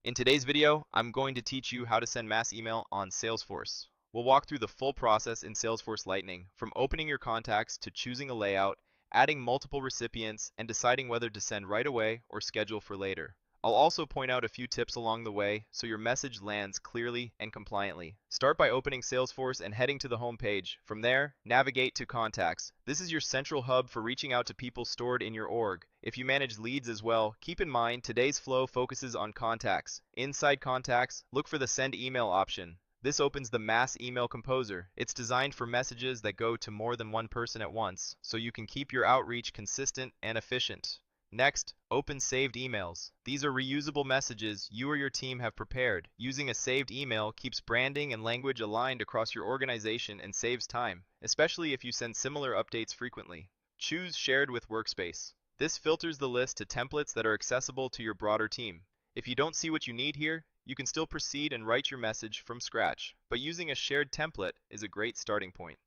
In today's video, I'm going to teach you how to send mass email on Salesforce. We'll walk through the full process in Salesforce Lightning, from opening your contacts to choosing a layout, adding multiple recipients, and deciding whether to send right away or schedule for later. I'll also point out a few tips along the way so your message lands clearly and compliantly. Start by opening Salesforce and heading to the home page. From there, navigate to Contacts. This is your central hub for reaching out to people stored in your org. If you manage leads as well, keep in mind today's flow focuses on contacts. Inside Contacts, look for the Send Email option. This opens the Mass Email Composer. It's designed for messages that go to more than one person at once, so you can keep your outreach consistent and efficient. Next, open saved emails. These are reusable messages you or your team have prepared. Using a saved email keeps branding and language aligned across your organization and saves time, especially if you send similar updates frequently. Choose Shared with Workspace. This filters the list to templates that are accessible to your broader team. If you don't see what you need here, you can still proceed and write your message from scratch, but using a shared template is a great starting point.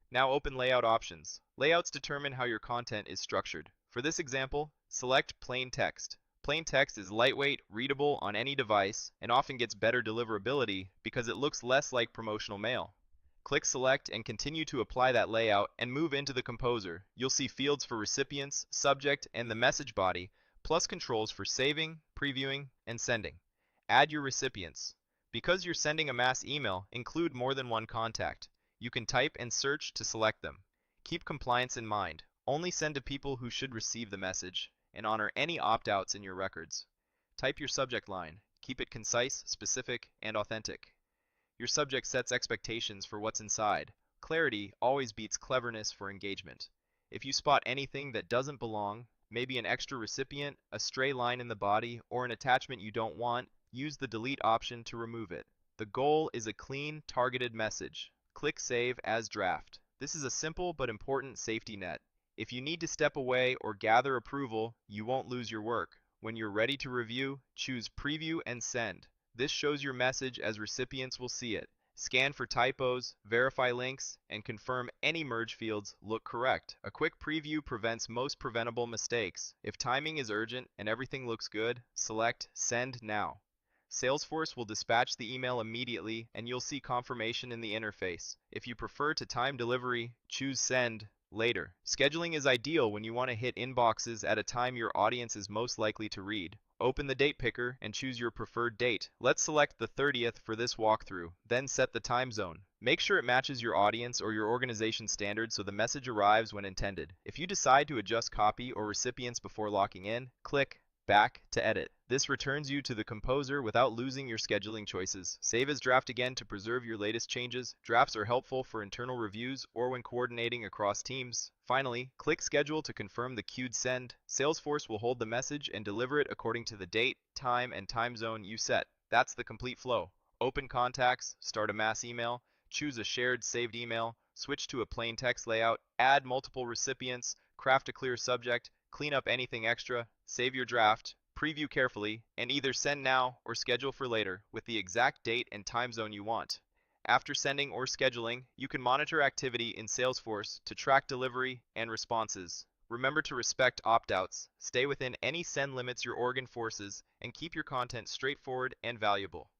Now open Layout options. Layouts determine how your content is structured. For this example, select Plain Text. Plain text is lightweight, readable on any device, and often gets better deliverability because it looks less like promotional mail. Click Select and continue to apply that layout and move into the Composer. You'll see fields for recipients, subject, and the message body, plus controls for saving, previewing, and sending. Add your recipients. Because you're sending a mass email, include more than one contact. You can type and search to select them. Keep compliance in mind. Only send to people who should receive the message, and honor any opt-outs in your records. Type your subject line. Keep it concise, specific, and authentic. Your subject sets expectations for what's inside. Clarity always beats cleverness for engagement. If you spot anything that doesn't belong, maybe an extra recipient, a stray line in the body, or an attachment you don't want, use the delete option to remove it. The goal is a clean, targeted message. Click Save as Draft. This is a simple but important safety net. If you need to step away or gather approval, you won't lose your work. When you're ready to review, choose Preview and Send. This shows your message as recipients will see it. Scan for typos, verify links, and confirm any merge fields look correct. A quick preview prevents most preventable mistakes. If timing is urgent and everything looks good, select Send Now. Salesforce will dispatch the email immediately, and you'll see confirmation in the interface. If you prefer to time delivery, choose Send Later. Scheduling is ideal when you want to hit inboxes at a time your audience is most likely to read. Open the date picker and choose your preferred date. Let's select the 30th for this walkthrough, then set the time zone. Make sure it matches your audience or your organization standards so the message arrives when intended. If you decide to adjust copy or recipients before locking in, click Back to edit. This returns you to the Composer without losing your scheduling choices. Save as draft again to preserve your latest changes. Drafts are helpful for internal reviews or when coordinating across teams. Finally, click Schedule to confirm the queued send. Salesforce will hold the message and deliver it according to the date, time, and time zone you set. That's the complete flow. Open contacts, start a mass email, choose a shared saved email, switch to a plain text layout, add multiple recipients, craft a clear subject, clean up anything extra, save your draft, preview carefully, and either send now or schedule for later with the exact date and time zone you want. After sending or scheduling, you can monitor activity in Salesforce to track delivery and responses. Remember to respect opt-outs, stay within any send limits your org enforces, and keep your content straightforward and valuable.